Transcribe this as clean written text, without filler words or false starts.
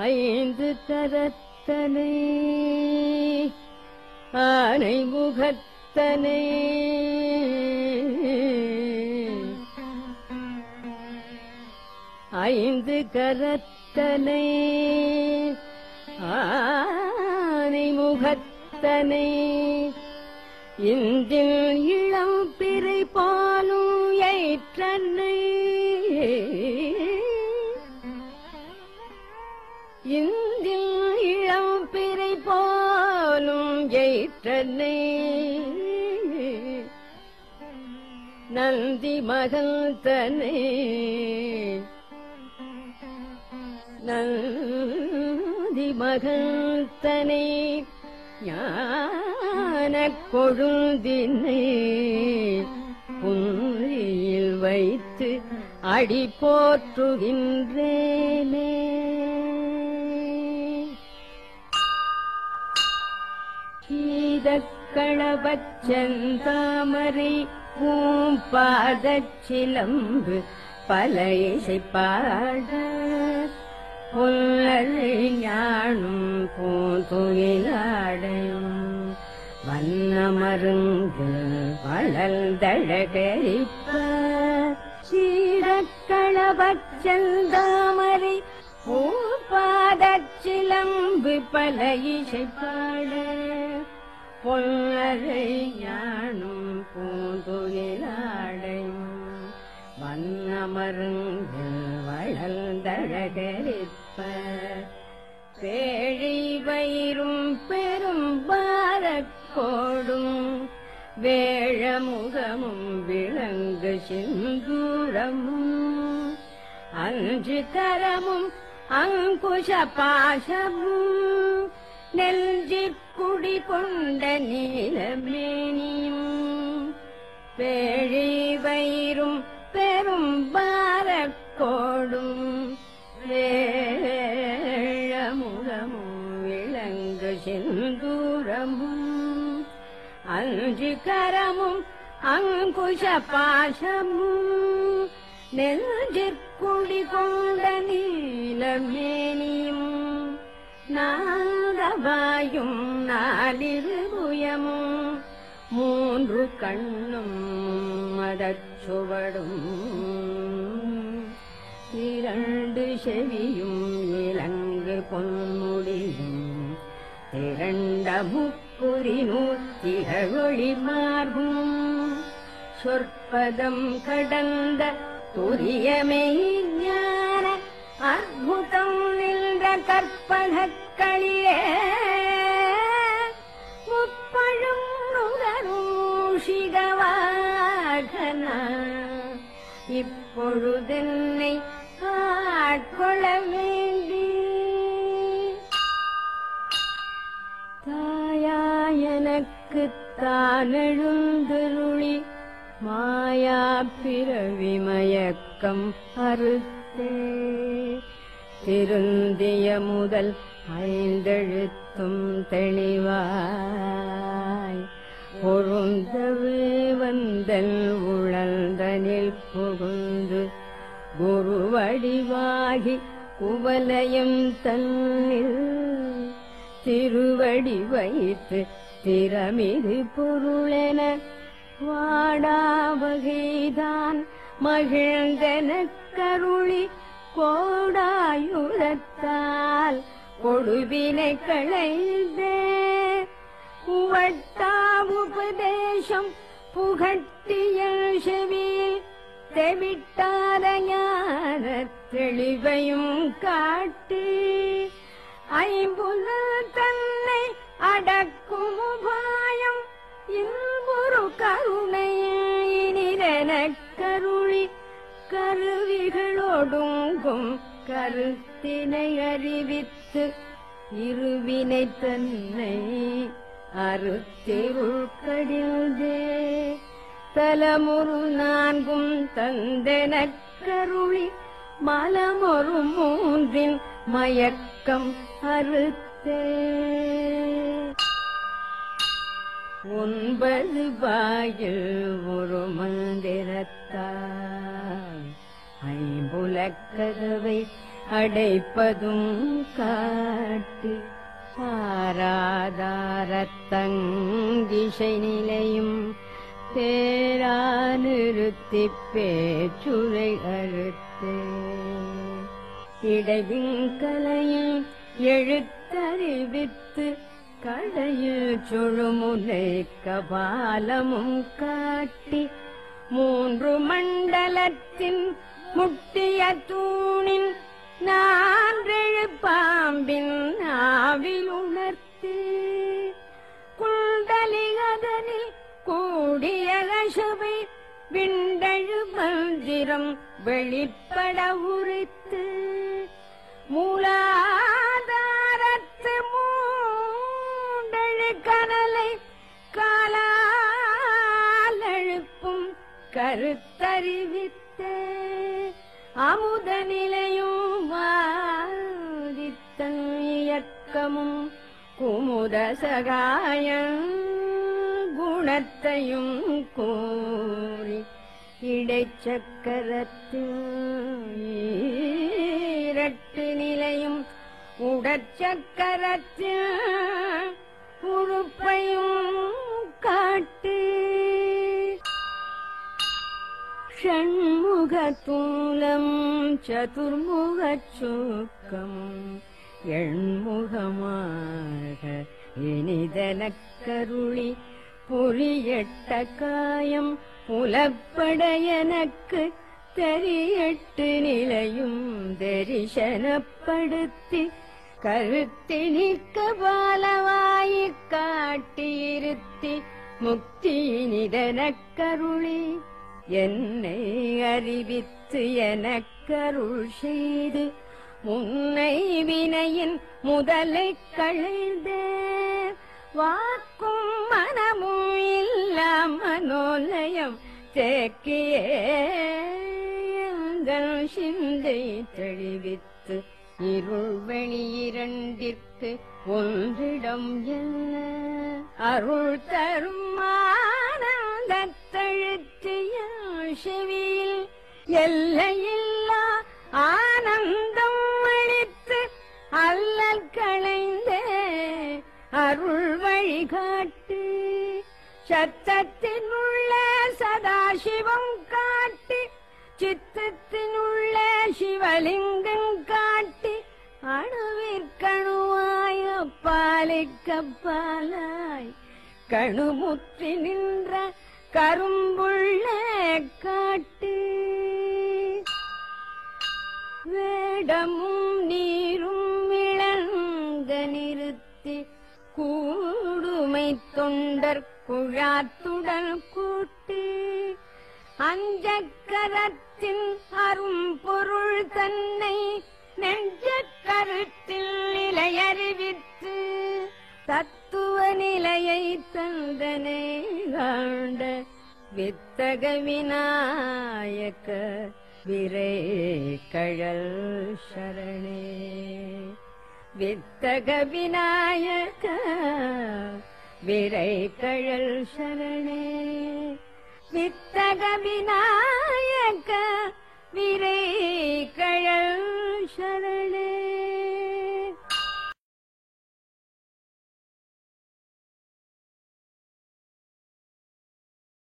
ஐந்து கரத்தனை ஆனை முகத்தனை ஐந்து கரத்தனை ஆனை முகத்தனை இந்தில் இளம் பிறை பாலும் ஏற்றனை இந்தில் இளம் பிறை பாலும் ஏற்றனை நந்தி மகள் தனை நந்தி மகள் தனை ஞானக் கொழுந்தினை புன்றியில் வைத்து அடி போற்றுகின்றேனே. கீதக்களபச் செந்தாமரை பூம்பாதச் சிலம்பு பல இசைப்பாட புல்லரை ஞானும் பூந்துயிலாடையும் வண்ணமருங்கு வளர்ந்தழகரிப்ப சீரக்களபச் செந்தாமரை பூம்பாதச் சிலம்பு பல இசைப்பாட புல்லரை ஞானும் பூந்துயிலாடையும் வண்ணமருங்கு வளர்ந்தழகரிப்ப பேழை வயிறும் பெரும் பாரக்கோடும் வேழமுகமும் விளங்கு சிந்தூரமும் அஞ்சு கரமும் அங்குஷ பாசமும் நெஞ்சிற்குடி கொண்ட நீலமேனியும் பேழை வயிறும் பெரும் பாரக்கோடும் வேழமுகமும் விளங்கு சிந்தூரமும் அஞ்சு கரமும் அங்குஷ பாசமும் நெஞ்சிற்குடி கொண்ட நீலமேனியும் நாகவாயும் நாலிருபுயமும் மூன்று கண்ணும் மதச்சுவடும் இரண்டு செவியும் இலங்கு பொன்முடியும் திரண்ட முப்புரி நூத்திகழொளி மார்பும் சொற்பதம் கடந்த துரியமே ஞான அற்புதம் நின்ற கற்பகக்களியே முப்பழும் நுகரூஷிகவாகன இப்பொழுதென்னை ஆட்கொள்ள வேண்டி தாயாயனக்குத் தானெழுந்தருளி மாயா பிறவி மயக்கம் அறுத்தே திருந்திய முதல் ஐந்தெழுத்தும் தெளிவாய் பொருந்தவே வந்தல் உழந்தனில் புகுந்து குருவடிவாகி குவலயம் தன்னில் திருவடி வைத்து திறமிது பொருளென வாடாவகைதான் மகிழ்ந்தனக் கருளி கோடாயுரத்தால் கொடுவினை களைந்தே உவட்டாவுபதேசம் புகட்டிய செவியில் தெவிட்டாத ஞான தெளிவையும் காட்டி ஐம்புல தன்னை அடக்கும் உபாயம் இன்புறு கருணையினிரெனக் கருளி கருவிகளோடுங்கும் கருத்தினை அறிவித்து இருவினை தன்னை அறுத்திருள் கடிந்தே தலமுறு நான்கும் தந்தெனக் கருளி மலமொரு மூன்றின் மயக்கம் அறுத்தே ஒன்பது வாயில் ஒரு மந்திரத்தால் ஐம்புலக்கதவை அடைப்பதும் காட்டி ஆராதாரத்தங்கிசை நிலையும் பேரா நிறுத்திப் பேச்சுரை அறுத்தே இடைவிங்கலையும் எழுத்தறிவித்து கடையில் சுழுமுனை கபாலமும் காட்டி மூன்று மண்டலத்தின் முட்டிய தூணின் நான்றெழு பாம்பின் ஆவில் உணர்த்தே குண்டலி அதனில் கூடிய கசபை விண்டழு மந்திரம் வெளிப்பட உரைத்து மூலாதாரத்து மூண்டழு கனலை காலால் எழுப்பும் கருத்தறிவித்தே அமுத நிலையும் வாதித்தன் இயக்கமும் குமுத சகாய குணத்தையும் கூறி இடைச்சக்கரத்தில் இரட்டு நிலையும் உடற்சக்கரத்தில் உறுப்பையும் காட்டு ஷண்முகத்தூலம் சதுர்முகச் சூக்கம் எண்முகமாக இனிதனக்கருளி புரியட்ட காயம் புலப்பட எனக்கு தெரியட்டு நிலையும் தரிசனப்படுத்தி கருத்தி நிற்க பாலவாயிற் காட்டியிருத்தி முக்தி நிதனக்கருளி என்னை அறிவித்து எனக்கருள் செய்து முன்னை வினையின் முதலை களைந்தே வாக்கும் மனமும் இல்லா மனோலயம் தேக்கியே சிந்தை தெளிவித்து இருள் வெளியிரண்டிற்கு ஒன்றிடம் என்ன அருள் தரும் ஆனந்தத்தழுத்திய செவியில் எல்லையில்லா ஆனந்தம் அளித்து அல்லல் களைந்தே அருள் வழிகாட்டு சத்தத்தின் உள்ள சதாசிவம் காட்டி சித்தத்தின் உள்ள சிவலிங்கம் காட்டி அணுவிற்கணுவாய் அப்பாலிக்கப்பாலாய் கணுமுற்றி நின்ற கரும்புள்ள காட்டு வேடமும் நீரும் இளங்க நிறுத்தி கூடுமை தொண்டர் குழாத்துடன் கூட்டி அஞ்சக்கரத்தின் அரும்பொருள் தன்னை நெஞ்ச கருத்தில் நிலையறிவித்து தத்துவ நிலையை தந்தனை காண்ட வித்தக விநாயக விரை கழல் சரணே வித்தக விநாயக விரை கழல் சரணே வித்தக விநாயக